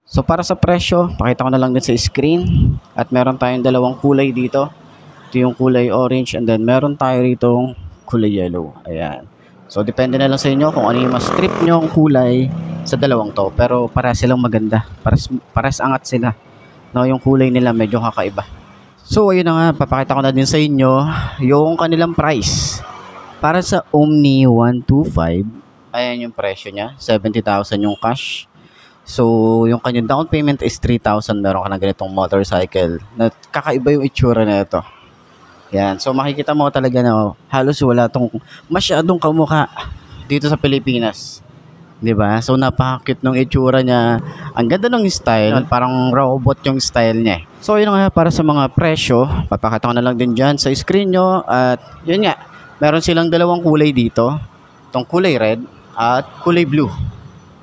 So para sa presyo, pakita ko na lang din sa screen. At meron tayong dalawang kulay dito. Ito yung kulay orange and then meron tayo rito kulay yellow. Ayan. So depende na lang sa inyo kung ano yung mas trip nyo ang kulay sa dalawang to. Pero para silang maganda. Pares angat sila. No, yung kulay nila medyo kakaiba. So ayun na nga, papakita ko na din sa inyo yung kanilang price. Para sa Omni 125, ayan yung presyo niya. 70,000 yung cash. So, yung kanyang down payment is 3,000. Meron ka na ganitong motorcycle. Na kakaiba yung itsura na ito. Yan. So, makikita mo talaga na halos wala tong masyadong kamukha dito sa Pilipinas. 'Di ba? So, napaka-cute nung itsura niya. Ang ganda ng style. Parang robot yung style niya. So, yun nga para sa mga presyo. Papakita ko na lang din dyan sa screen nyo. At yun nga. Meron silang dalawang kulay dito. Itong kulay red at kulay blue.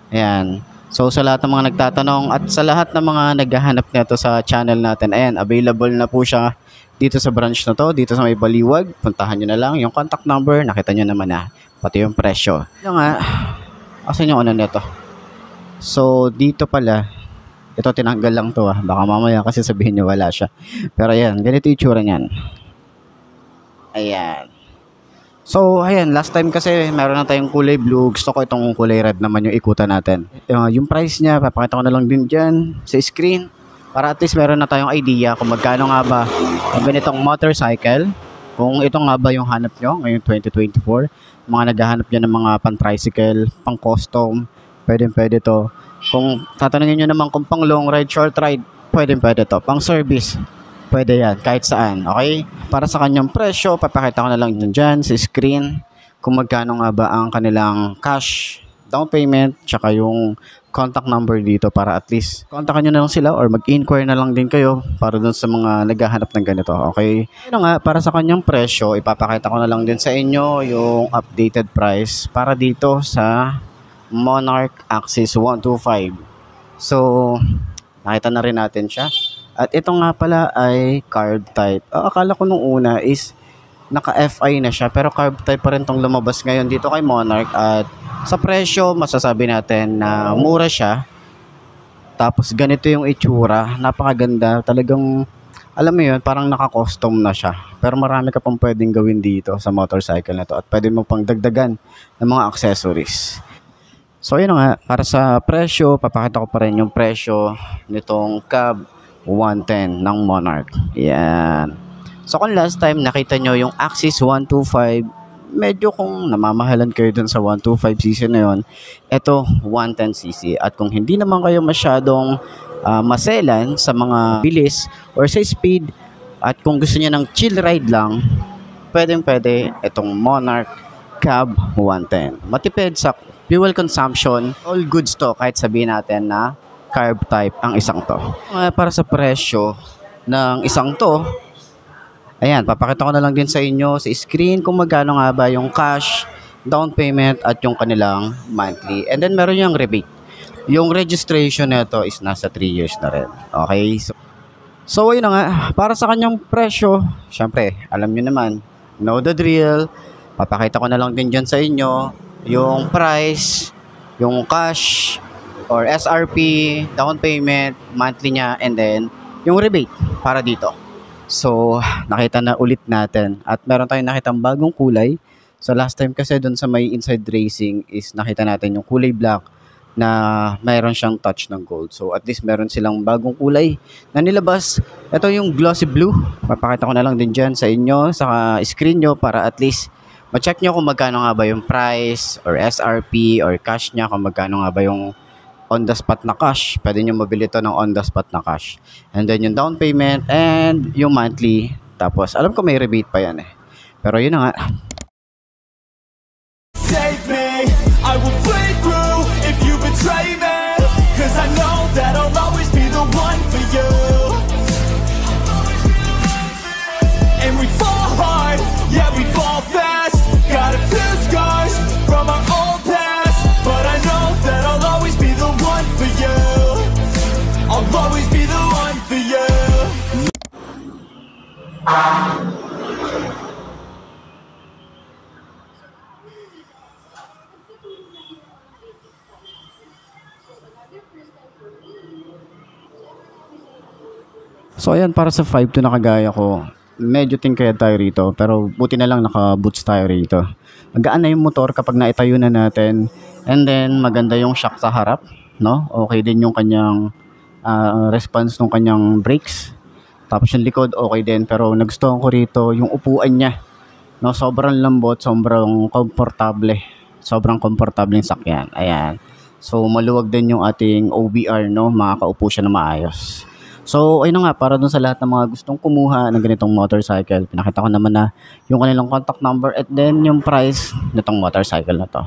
Ayan. So sa lahat ng mga nagtatanong at sa lahat ng mga naghahanap nito sa channel natin, ayan, available na po siya dito sa branch na to, dito sa may Baliwag. Puntahan nyo na lang yung contact number, nakita nyo naman na, pati yung presyo. Yung nga, asan yung ano nito? So dito pala, ito tinanggal lang to baka mamaya kasi sabihin nyo wala siya. Pero ayan, ganito yung itsura niyan. Ayan. So, ayan, last time kasi meron na tayong kulay blue. Gusto ko itong kulay red naman yung ikutan natin. Yung price niya, papakita ko na lang din dyan sa screen. Para at least meron na tayong idea kung magkano nga ba ang ganitong motorcycle. Kung ito nga ba yung hanap nyo ngayong 2024. Mga naghahanap dyan ng mga pan-tricycle, pang-custom, pwede to. Kung tatanungin nyo naman kung pang long ride, short ride, pwede to. Pang-service, pwede yan, kahit saan, okay? Para sa kanyang presyo, papakita ko na lang dyan sa screen kung magkano nga ba ang kanilang cash, down payment, tsaka yung contact number dito para at least kontakan nyo na lang sila or mag-inquire na lang din kayo para dun sa mga naghahanap ng ganito, okay? Ano nga, para sa kanyang presyo, ipapakita ko na lang din sa inyo yung updated price para dito sa Monarch Axis 125. So, nakita na rin natin siya. At ito nga pala ay carb type. Akala ko nung una is naka-FI na siya pero carb type pa rin tong lumabas ngayon dito kay Monarch. At sa presyo masasabi natin na mura siya. Tapos ganito yung itsura. Napakaganda. Talagang alam mo yun, parang naka-custom na siya. Pero marami ka pang pwedeng gawin dito sa motorcycle na to. At pwede mo pang dagdagan ng mga accessories. So yun nga, para sa presyo, papakita ko pa rin yung presyo nitong cab 110 ng Monarch. Yan. So kung last time nakita nyo yung Axis 125, medyo kung namamahalan kayo dun sa 125cc na yun, ito 110cc. At kung hindi naman kayo masyadong maselan sa mga bilis or sa speed, at kung gusto niya ng chill ride lang, pwede itong Monarch Cab 110. Matipid sa fuel consumption, all goods to kahit sabihin natin na carb type ang isang to. Para sa presyo ng isang to, ayan, papakita ko na lang din sa inyo sa screen kung magkano nga ba yung cash, down payment at yung kanilang monthly. And then meron yung rebate. Yung registration nito is nasa 3 years na rin. Okay? So ayun na nga, para sa kanyang presyo, syempre, alam nyo naman, know the drill. Papakita ko na lang din dyan sa inyo yung price, yung cash, or SRP, down payment, monthly niya, and then yung rebate para dito. So, nakita na ulit natin. At meron tayong nakitang bagong kulay. So, last time kasi dun sa may inside racing is nakita natin yung kulay black na mayroon siyang touch ng gold. So, at least meron silang bagong kulay na nilabas. Ito yung glossy blue. Papakita ko na lang din dyan sa inyo, sa screen nyo para at least ma-check nyo kung magkano nga ba yung price or SRP or cash niya, kung magkano nga ba yung on the spot na cash. Pwede nyo mabili to ng on the spot na cash. And then yung down payment and yung monthly. Tapos, alam ko may rebate pa yan Pero yun na nga. Save me, I will play through if you betray me. Cause I know that I'll always be the one for you. And we fall hard, yeah we fall fast. Got a few scars from our old past. But I know that I'll always be the one for you. I'll always be the one for you. So ayan, para sa 5.2 na kagaya ko, medyo tingkayad tayo rito, pero buti na lang naka-boots tayo rito. Magaan na yung motor kapag naitayo na natin, and then maganda yung shock sa harap, no? Okay din yung kanyang response ng kanyang brakes. Tapos yung likod okay din, pero nagustuhan ko rito yung upuan niya, no? Sobrang lambot, sobrang komportable. Sobrang komportable yung sakyan. Ayan. So maluwag din yung ating OBR, no? Makakaupo siya na maayos. So, ayun na nga, para dun sa lahat ng mga gustong kumuha ng ganitong motorcycle, pinakita ko naman na yung kanilang contact number at then yung price nitong motorcycle na to.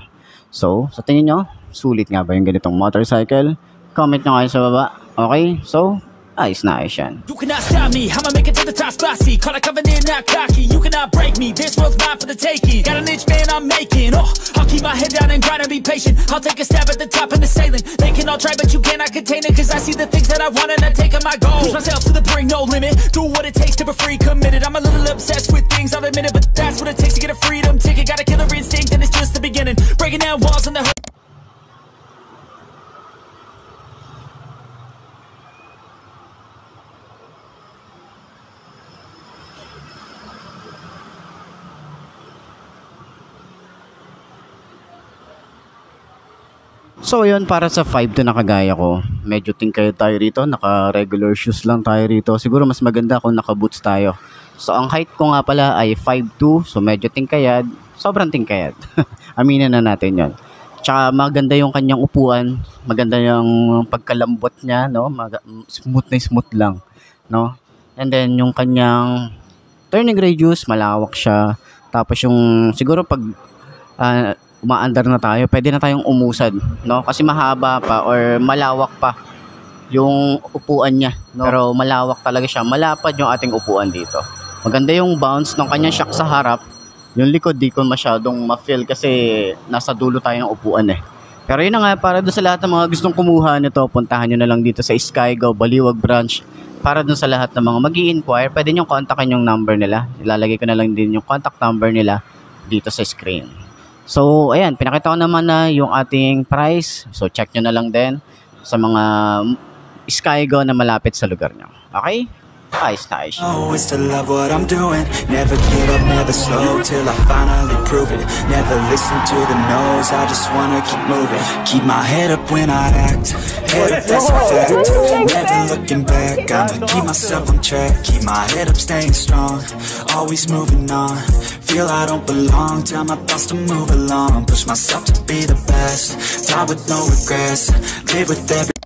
So, sa tingin nyo, sulit nga ba yung ganitong motorcycle? Comment nyo kayo sa baba. Okay? So, ayos na ayos yan. You cannot stop me, I'ma make it to the top spicy. Call it covenant, not cocky. You cannot break me, this world's mine for the taking. Got an inch, man, I'm making. Oh, I'll keep my head down and grind and be patient. I'll take a stab at the top and the sailing. They can all try, but you cannot contain it. Cause I see the things that I want and I take on my goal. Push myself to the brink, no limit. Do what it takes to be free, committed. I'm a little obsessed with things, I'll admit it. But that's what it takes to get a freedom ticket. Got a killer instinct and it's just the beginning. Breaking down walls and the So yun, para sa 5.2 na kagaya ko, medyo tingkayad tayo rito, naka regular shoes lang tayo rito. Siguro mas maganda kung naka boots tayo. So ang height ko nga pala ay 5'2", so medyo tingkayad, sobrang tingkayad. Aminin na natin yon. Tsaka maganda yung kanyang upuan, maganda yung pagkalambot niya, no? Smooth na smooth lang, no? And then yung kanyang turning radius, malawak siya. Tapos yung siguro pag umaandar na tayo, pwede na tayong umusad, no? Kasi mahaba pa or malawak pa yung upuan niya, no? Pero malawak talaga siya, malapad yung ating upuan dito. Maganda yung bounce ng kanyang shock sa harap. Yung likod di ko masyadong ma-feel kasi nasa dulo tayo ng upuan eh. Pero yun na nga, para doon sa lahat ng mga gustong kumuha nito, puntahan nyo na lang dito sa Skygo, Baliwag branch. Para doon sa lahat ng mga mag-i-inquire, pwede nyo kontakin yung number nila. Ilalagay ko na lang din yung contact number nila dito sa screen. So, ayan, pinakita ko naman na yung ating price. So, check nyo na lang din sa mga Skygo na malapit sa lugar nyo. Okay? Ayos na ayos. Always to love what I'm doing. Never give up, never slow till I finally prove it. Never listen to the no's, I just wanna keep moving. Keep my head up when I act. Head up, that's a fact. Never looking back, I'ma keep myself on track. Keep my head up, staying strong. Always moving on. Feel I don't belong, tell my thoughts to move along. Push myself to be the best. Die with no regrets. Live with every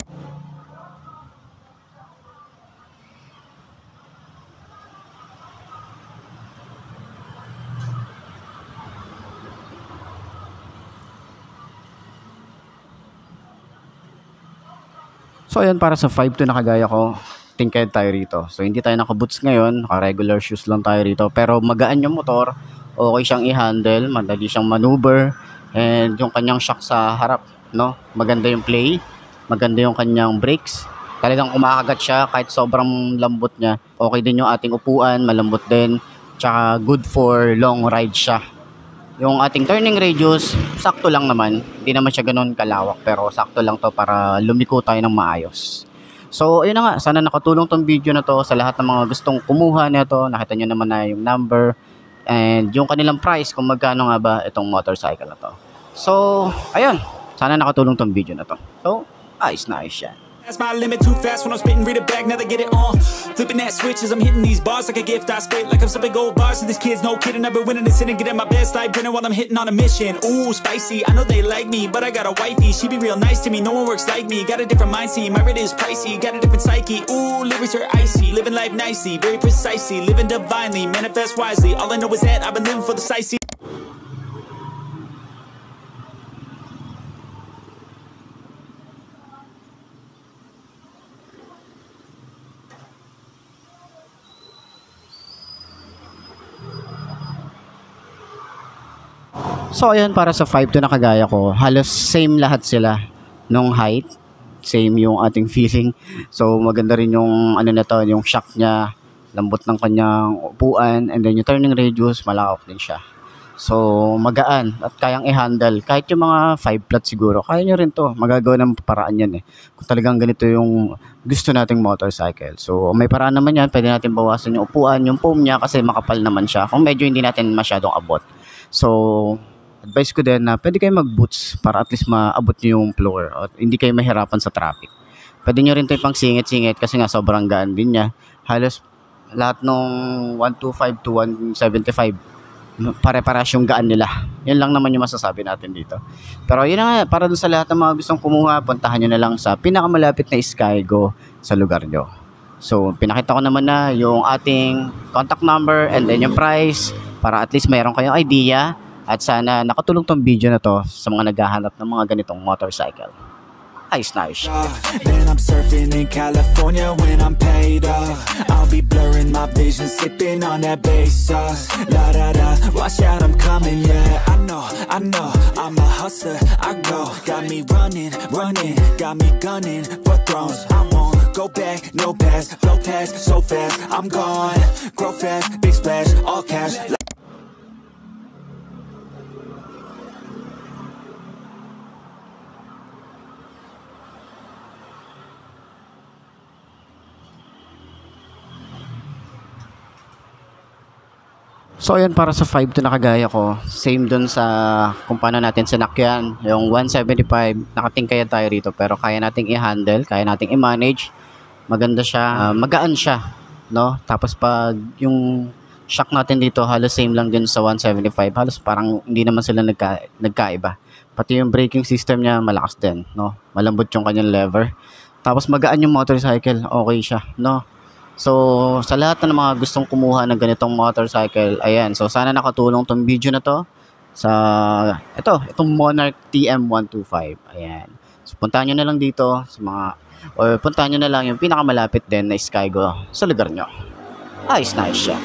So ayan, para sa 5'2 na kagaya ko, tingkad tayo rito. So hindi tayo naka-boots ngayon, naka-regular shoes lang tayo rito. Pero magaan yung motor, okay siyang i-handle, madali siyang maneuver, and yung kanyang shock sa harap, no? Maganda yung play, maganda yung kanyang brakes. Talagang kumakagat siya kahit sobrang lambot niya. Okay din yung ating upuan, malambot din. Tsaka good for long ride siya. Yung ating turning radius, sakto lang naman. Hindi naman siya ganun kalawak, pero sakto lang to para lumiko tayo ng maayos. So, ayun na nga. Sana nakatulong tong video na to sa lahat ng mga gustong kumuha nito. Nakita nyo naman na yung number and yung kanilang price kung magkano nga ba itong motorcycle na to. So, ayun. Sana nakatulong tong video na to. So, ayos na ayos yan. That's my limit, too fast when I'm spitting, read it back, now they get it on. Flipping that switch as I'm hitting these bars like a gift, I spit like I'm slipping gold bars. And these kids, no kidding, I've been winning this and getting my best life grinning while I'm hitting on a mission. Ooh, spicy, I know they like me, but I got a wifey, she be real nice to me, no one works like me. Got a different mindset, my rate is pricey, got a different psyche. Ooh, lyrics are icy, living life nicely, very precisely, living divinely, manifest wisely. All I know is that I've been living for the sightsee. So ayan, para sa 5'2 na kagaya ko, halos same lahat sila nung height, same yung ating feeling. So maganda rin yung ano na to, yung shock niya, lambot ng kanyang upuan, and then yung turning radius, malawak din siya. So, magaan at kayang i-handle. Kahit yung mga 5 flat siguro, kaya nyo rin to. Magagawa ng paraan yan eh. Kung talagang ganito yung gusto nating motorcycle. So, may paraan naman yan. Pwede natin bawasan yung upuan, yung foam niya kasi makapal naman siya. Kung medyo hindi natin masyadong abot. So, advice ko din na pwede kayo mag-boots para at least maabot nyo yung floor at hindi kayo mahirapan sa traffic. Pwede nyo rin ito pang singit-singit kasi nga sobrang gaan din niya. Halos lahat nung 125 to 175 pare-paras yung gaan nila. Yan lang naman yung masasabi natin dito. Pero yun na nga, para dun sa lahat ng mga gustong kumuha, puntahan nyo na lang sa pinakamalapit na Skygo sa lugar nyo. So, pinakita ko naman na yung ating contact number and then yung price para at least mayroon kayong idea at sana nakatulong tong video na to sa mga naghahanap ng mga ganitong motorcycle. Nice. Then I'm surfing in California when I'm paid off. I'll be blurring my vision, sipping on that bass sauce. La da da, watch out, I'm coming, yeah. I know, I'm a hustler, I go. Got me running, got me gunning for thrones. I won't go back, no pass, blow past so fast. I'm gone, grow fast, big splash, all cash. So ayan, para sa 5 to na kagaya ko, same dun sa kung paano natin sinakyan, yung 175, nakatingkaya tayo rito pero kaya nating i-handle, kaya nating i-manage, maganda siya, magaan siya, no? Tapos pag yung shock natin dito, halos same lang din sa 175, halos parang hindi naman sila nagkaiba. Pati yung braking system niya malakas din, no? Malambot yung kanyang lever. Tapos magaan yung motorcycle, okay siya, no? So, sa lahat ng mga gustong kumuha ng ganitong motorcycle, ayan. So, sana nakatulong tong video na to sa itong Monarch TM125. Ayan. So, puntahan nyo na lang dito sa mga, or puntahan nyo na lang yung pinakamalapit din na Skygo sa lugar nyo. Nice siya.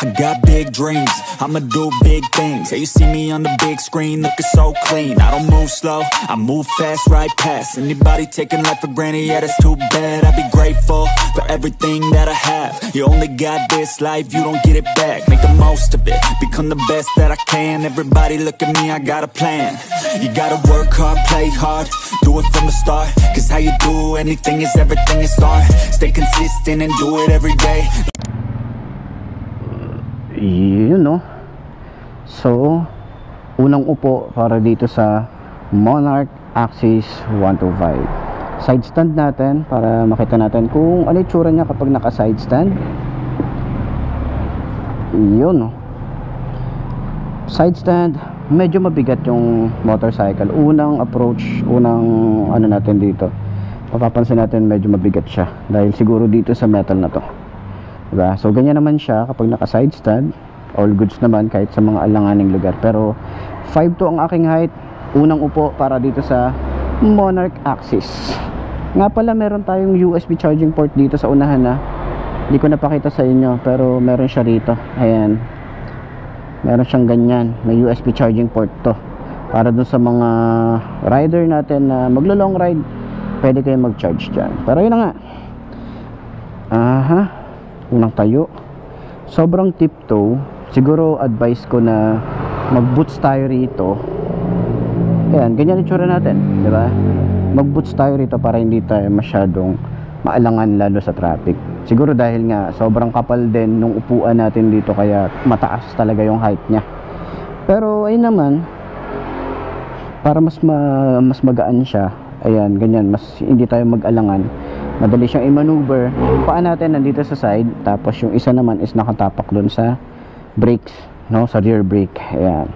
I got big dreams, I'ma do big things. Yeah, you see me on the big screen, looking so clean. I don't move slow, I move fast, right past anybody taking life for granted, yeah, that's too bad. I'd be grateful for everything that I have. You only got this life, you don't get it back. Make the most of it, become the best that I can. Everybody look at me, I got a plan. You gotta work hard, play hard, do it from the start. Cause how you do anything is everything is art. Stay consistent and do it every day. Yun, no? So, unang upo para dito sa Monarch Axis 125. Side stand natin para makita natin kung ano yung tsura niya kapag naka side stand. Yun, no? Side stand, medyo mabigat yung motorcycle. Unang approach, unang ano natin dito, mapapansin natin medyo mabigat siya dahil siguro dito sa metal na to. Diba? So ganyan naman siya kapag naka side stand, all goods naman kahit sa mga alanganing lugar. Pero 5'2" ang aking height, unang upo para dito sa Monarch Axis. Nga pala, meron tayong USB charging port dito sa unahan na hindi ko napakita sa inyo, pero meron siya rito. Ayan, meron siyang ganyan, may USB charging port to para dun sa mga rider natin na maglo long ride, pwede kayo mag charge dyan. Pero yun na nga, unang tayo, sobrang tiptoe. Siguro advice ko na mag boots tayo rito. Ayan, ganyan itsura natin, di ba? Mag boots tayo rito para hindi tayo masyadong maalangan lalo sa traffic. Siguro dahil nga sobrang kapal din nung upuan natin dito, kaya mataas talaga yung height niya. Pero ayun naman, para mas magaan siya, ayan, ganyan, mas hindi tayo mag-alangan, madali siyang i-maneuver. Yung paa natin nandito sa side, tapos yung isa naman is nakatapak doon sa brakes, no, sa rear brake. Ayan,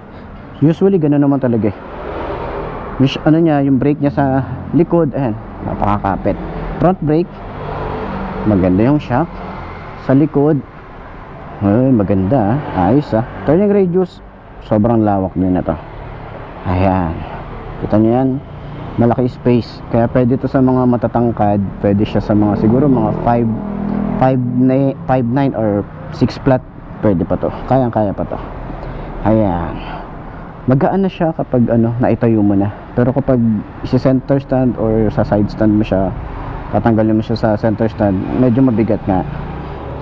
usually ganoon naman talaga eh. Ano niya, yung brake niya sa likod, ayan, napakakapit. Front brake, maganda yung shock. Sa likod, ay, maganda, ayos Turning radius, sobrang lawak din na to. Ayan, kita nyo yan, malaki space, kaya pwede to sa mga matatangkad, pwede siya sa mga siguro mga 5'9" or 6 flat, pwede pa to, kaya pa to. Ayan, magaan na siya kapag naitayo mo na. Pero kapag sa center stand or sa side stand mo siya, tatanggalin mo siya sa center stand, medyo mabigat nga.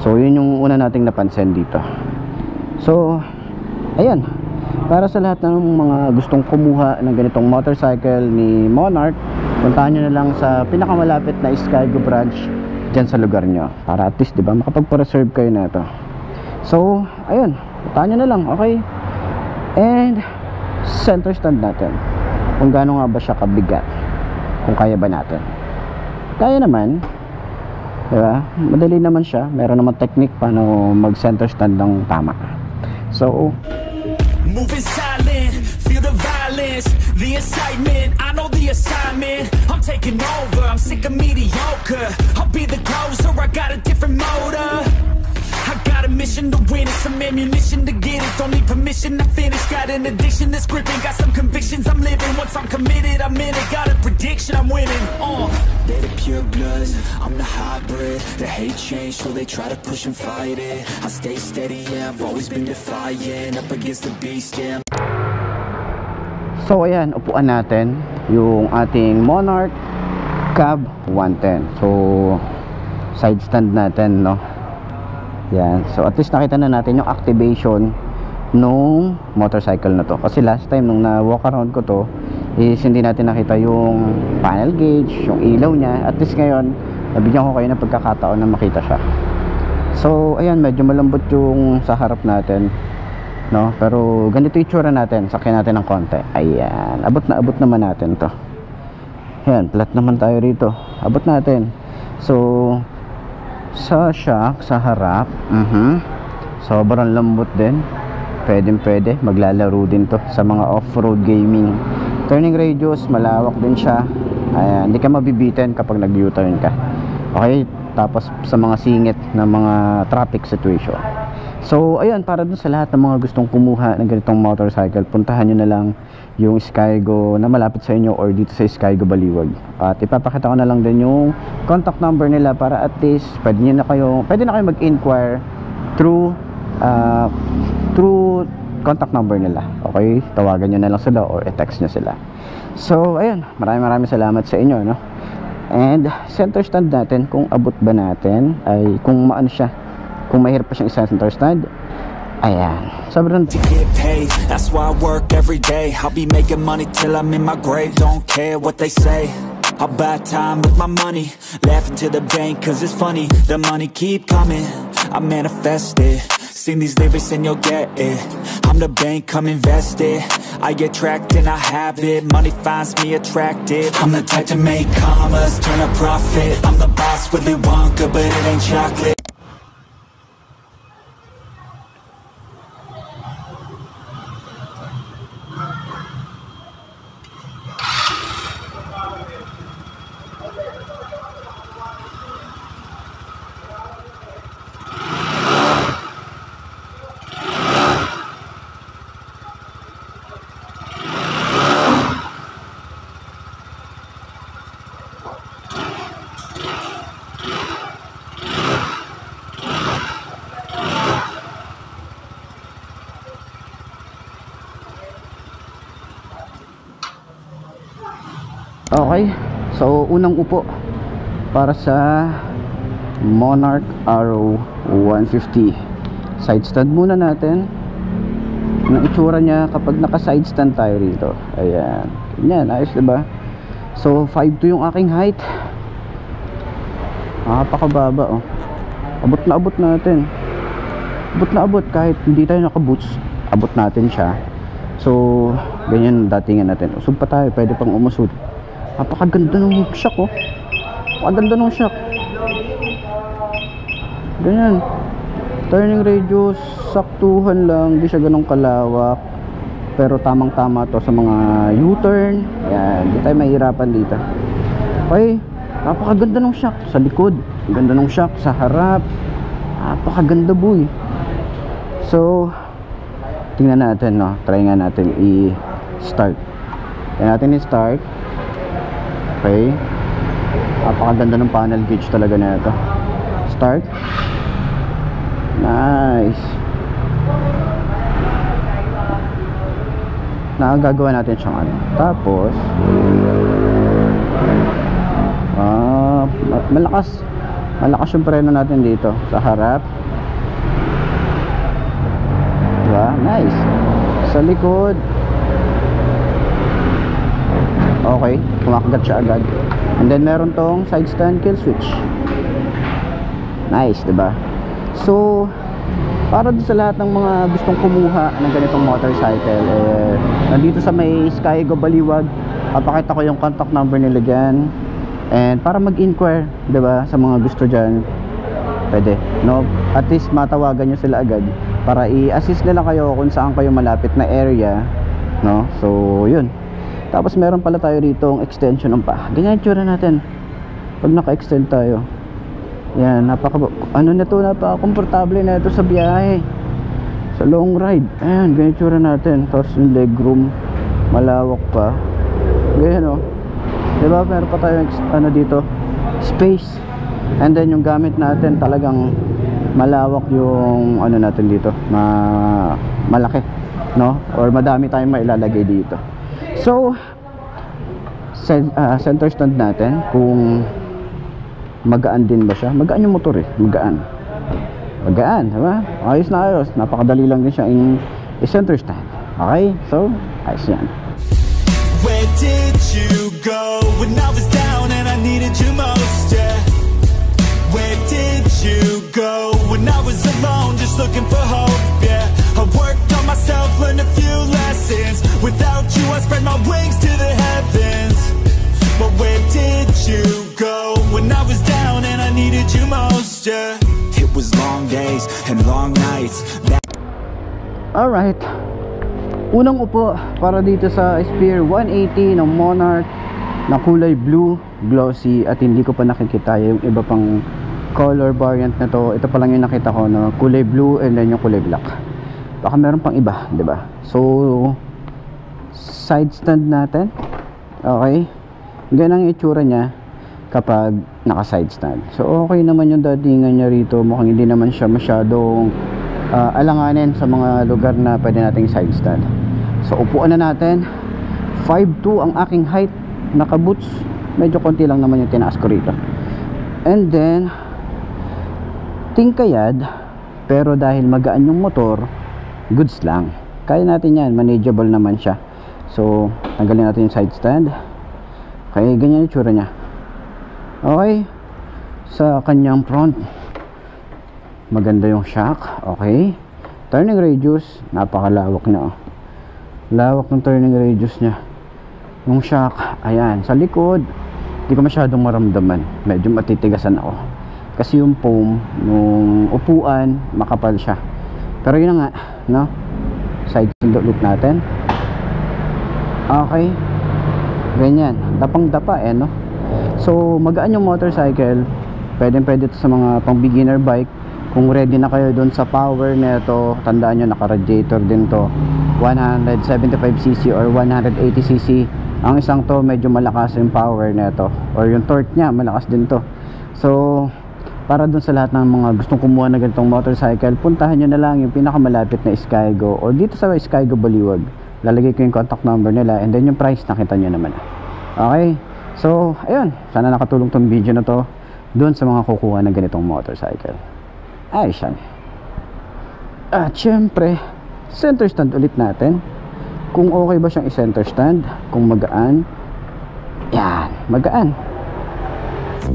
So yun yung una nating napansin dito. So ayan, Para sa lahat ng mga gustong kumuha ng ganitong motorcycle ni Monarch, puntahan nyo na lang sa pinakamalapit na Skygo branch dyan sa lugar nyo, para at least, di ba, makapagpa-reserve kayo na ito. So ayun, puntahan nyo na lang, okay? And center stand natin, kung gaano nga ba siya kabigat, kung kaya ba natin. Kaya naman, diba? Madali naman siya. Meron naman technique paano mag center stand ng tama. So Moving silent, feel the violence, the excitement, I know the assignment. I'm taking over, I'm sick of mediocre. I'll be the closer, I got a different motor. I got a mission to win it, some ammunition to get it. Don't need permission to finish, got an addiction that's gripping. Got some convictions I'm living, once I'm committed, I'm in it. Got a prediction, I'm winning. They're the pure bloods, I'm the hybrid. They hate change, so they try to push and fight it. I stay steady, yeah, I've always been defiant. Up against the beast, yeah. So ayan, upuan natin yung ating Monarch Cab 110. So side stand natin, no? Yan. So at least nakita na natin yung activation nung motorcycle na to. Kasi last time nung na-walk around ko to is hindi natin nakita yung panel gauge, yung ilaw niya. At least ngayon, nabigyan ko kayo ng pagkakataon na makita siya. So ayan, medyo malambot yung sa harap natin, no? Pero ganito yung itsura natin. Sakyan natin ng konti. Ayan. Abot naman natin to. Ayan, flat naman tayo rito. Abot natin. So sa shock, sa harap, sobrang lambot din. Pwede, maglalaro din to sa mga off-road gaming. Turning radius, malawak din siya. Ayan, hindi ka mabibitin kapag nag-U-turn ka. Okay, tapos sa mga singit na mga traffic situation. So ayun, para dun sa lahat ng mga gustong kumuha ng ganitong motorcycle, puntahan nyo na lang yung Skygo na malapit sa inyo or dito sa Skygo Baliwag. At ipapakita ko na lang din yung contact number nila para at least pwede na kayo mag-inquire through contact number nila. Okay, tawagan nyo na lang sila or i-text nyo sila. So ayun, maraming salamat sa inyo, no? And center stand natin, kung abot ba natin, ay kung maano siya, kung mahirap pa siyang center stand. Ayan, sobrang To get paid, that's why I work every day. I'll be making money till I'm in my grave. Don't care what they say, I'll buy time with my money. Laughing to the bank cause it's funny. The money keep coming, I manifest it. Sing these lyrics and you'll get it. I'm the bank, come invest it. I get tracked and I have it. Money finds me attractive. I'm the type to make commas, turn a profit. I'm the boss, Willy Wonka, but it ain't chocolate. Okay, so unang upo para sa Monarch Arrow 150. Side stand muna natin. Ang itsura niya kapag naka side stand tayo rito. Ayan, ganyan, ayos diba? So 5'2" yung aking height. Napakababa, oh. Abot natin. Abot na abot kahit hindi tayo naka boots. Abot natin siya. So ganyan datingan natin. Usog pa tayo, pwede pang umusod. Napakaganda ng shock, oh. Napakaganda ng shock. Ganyan. Turning radius, saktuhan lang. Hindi siya ganong kalawak. Pero tamang tama to sa mga U-turn. Ayan, hindi tayo mahirapan dito. Okay, napakaganda ng shock sa likod. Ganda ng shock sa harap. Napakaganda, boy. So tingnan natin, no. Try nga natin i-start. Tingnan natin i-start. Okay, napakaganda ng panel gauge talaga na ito. Start. Nice. Nakagagawa natin siyang ano. Tapos malakas yung preno natin dito sa harap. Diba? Nice. Sa likod. Okay, kumakagat siya agad. And then meron tong side stand kill switch. Nice, diba? So, para doon sa lahat ng mga gustong kumuha ng ganitong motorcycle, nandito sa may Skygo Baliwag, papakita ko yung contact number nila dyan. And para mag-inquire, diba, sa mga gusto dyan, pwede, no? At least matawagan nyo sila agad para i-assist nila kayo kung saan kayo malapit na area, no? So, yun. Tapos meron pala tayo rito ang extension ng pa. Ganyan yung tsura natin pag naka-extend tayo. Yan, napaka-komportable na ito sa biyahe, sa long ride. Ayan, ganyan yung tsura natin. Tapos yung legroom, malawak pa. Ganyan, oh. Diba, meron pa tayo dito, space. And then yung gamit natin talagang malawak yung natin dito, malaki, no? Or madami tayong mailalagay dito. So, center stand natin, kung magaan din ba siya? Magaan yung motor eh, magaan, diba? Ayos na ayos, napakadali lang din siya i-center stand. Okay, so, ayos yan. Where did you go when I was down and I needed you most, yeah? Where did you go when I was alone just looking for hope, yeah? I worked on myself, learned a few lessons. Without you I spread my wings to the heavens. But where did you go when I was down and I needed you most, yeah? It was long days and long nights. Alright, unang upo para dito sa Spear 180 ng Monarch na kulay blue, glossy, at hindi ko pa nakikita yung iba pang color variant na to. Ito pa lang yung nakita ko, no? Kulay blue and then yung kulay black. Baka meron pang iba, diba? So, side stand natin. Okay, ganang itsura niya kapag naka side stand. So okay naman yung datingan niya rito. Mukhang hindi naman siya masyadong alanganin sa mga lugar na pwede nating side stand. So upuan na natin. 5'2" ang aking height, naka boots. Medyo konti lang naman yung tinaas ko rito. And then tingkayad, pero dahil magaan yung motor, goods lang, kaya natin yan, manageable naman siya. So tanggalin natin yung side stand. Okay, ganyan yung tsura nya. Okay, sa kanyang front, maganda yung shock. Okay, turning radius, napakalawak na, oh. Lawak ng turning radius nya. Yung shock, ayan. Sa likod, hindi ko masyadong maramdaman, medyo matitigasan ako kasi yung foam nung upuan makapal siya. Pero yun na nga, no? Side loop natin. Okay, ganyan, dapang dapa no? So magaan yung motorcycle. Pwede ito sa mga pang beginner bike. Kung ready na kayo dun sa power nito, tandaan nyo, naka radiator din to, 175cc or 180cc. Ang isang to medyo malakas yung power nito, or yung torque nya malakas din to. So para dun sa lahat ng mga gustong kumuha ng ganitong motorcycle, puntahan nyo na lang yung pinakamalapit na Skygo, or dito sa Skygo Baliwag. Lalagay ko yung contact number nila, and then yung price nakita nyo naman. Okay, so ayun, sana nakatulong tong video na to dun sa mga kukuha ng ganitong motorcycle. Ayos yan. At syempre, center stand ulit natin. Kung okay ba siyang i-center stand, kung magaan. Yan, magaan.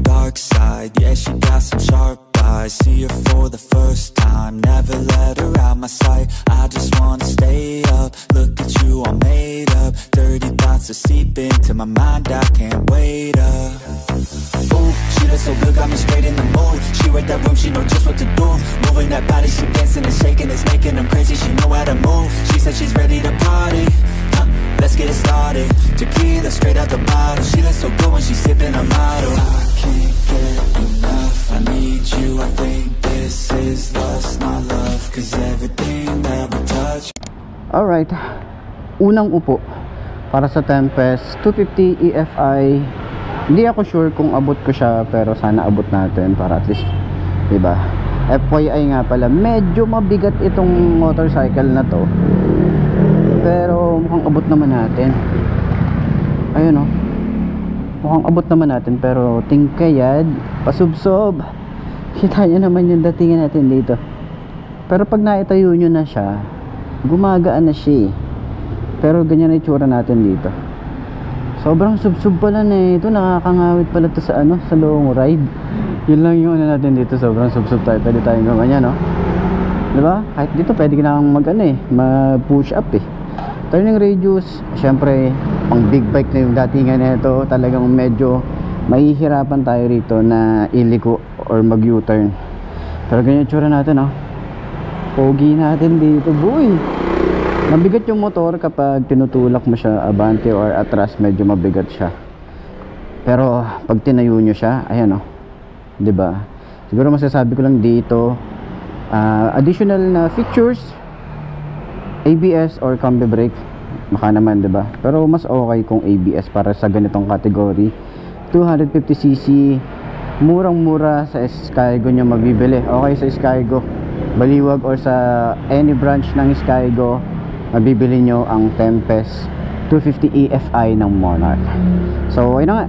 Dark side, yeah, she got some sharp eyes. See her for the first time, never let her out my sight. I just wanna stay up, look at you all made up. Dirty thoughts are seep into my mind, I can't wait up. Ooh, she looks so good, got me straight in the mood. She read that room, she know just what to do. Moving that body, she dancing and shaking, it's making them crazy, she know how to move. She said she's ready to party, let's get it started. Tequila straight out the bottle. She looks so good when she's sipping a model. I can't get enough, I need you. I think this is lust, not love, cause everything that we touch. Alright, unang upo para sa Tempest 250 EFI. Hindi ako sure kung abot ko siya, pero sana abot natin para at least, diba? FYI nga pala, medyo mabigat itong motorcycle na to, pero mukhang abot naman natin. Ayun, oh, mukhang abot naman natin, pero tingkayad, pasubsob. Kita nyo naman yung datingan natin dito. Pero pag naitayo nyo na siya, gumagaan na siya, Pero ganyan na itsura natin dito. Sobrang sub-sub pala na ito. Nakakangawit pala to sa sa long ride. Yun lang yung natin dito. Sobrang sub-sub tayo. Pwede tayong gawin yan, no? Diba? Kahit dito pwede ka nang ma-push up eh. Turning radius, syempre pang big bike na yung datingan nito, talagang medyo mahihirapan tayo rito na iliko or mag U-turn. Pero ganyan yung tsura natin, oh. Pogi natin dito, boy. Mabigat yung motor kapag tinutulak mo siya abante or atras, medyo mabigat siya. Pero pag tinayo nyo siya, ayan, oh. Diba? Siguro masasabi ko lang dito, additional na features, ABS or combi brake, baka naman, diba? Pero mas okay kung ABS para sa ganitong category. 250cc, murang-mura sa Skygo nyo mabibili. Okay sa Skygo Baliwag or sa any branch ng Skygo, mabibili nyo ang Tempest 250 EFI ng Monarch. So ayun na nga,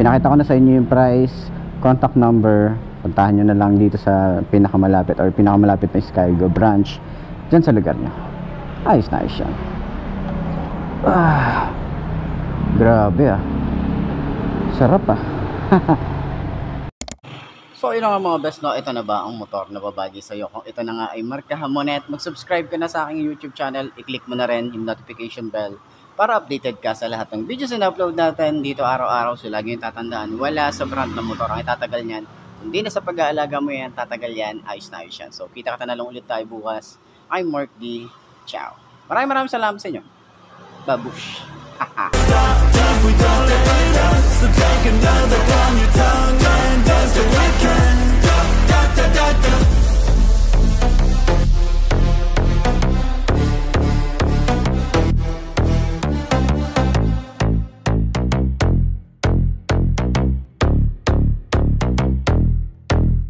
pinakita ko na sa inyo yung price, contact number. Puntahan nyo na lang dito sa pinakamalapit na Skygo branch dyan sa lugar nyo. Ayos na ayos yan. Grabe sarap So yun nga mga best, no, ito na ba ang motor na babagi sa'yo? Kung ito na nga ay markahan mo na at mag-subscribe ka na sa aking YouTube channel, i-click mo na rin yung notification bell para updated ka sa lahat ng videos na upload natin dito araw-araw. So lagi yung tatandaan, wala sa brand ng motor ang itatagal niyan. Hindi na sa pag-aalaga mo yan, tatagal yan, ayos na ayos yan. So kita ka na lang ulit tayo bukas. I'm Mark D. Ciao. Maraming salamat sa inyo. Babush. We don't let up, so take another on your tongue and dance the weekend.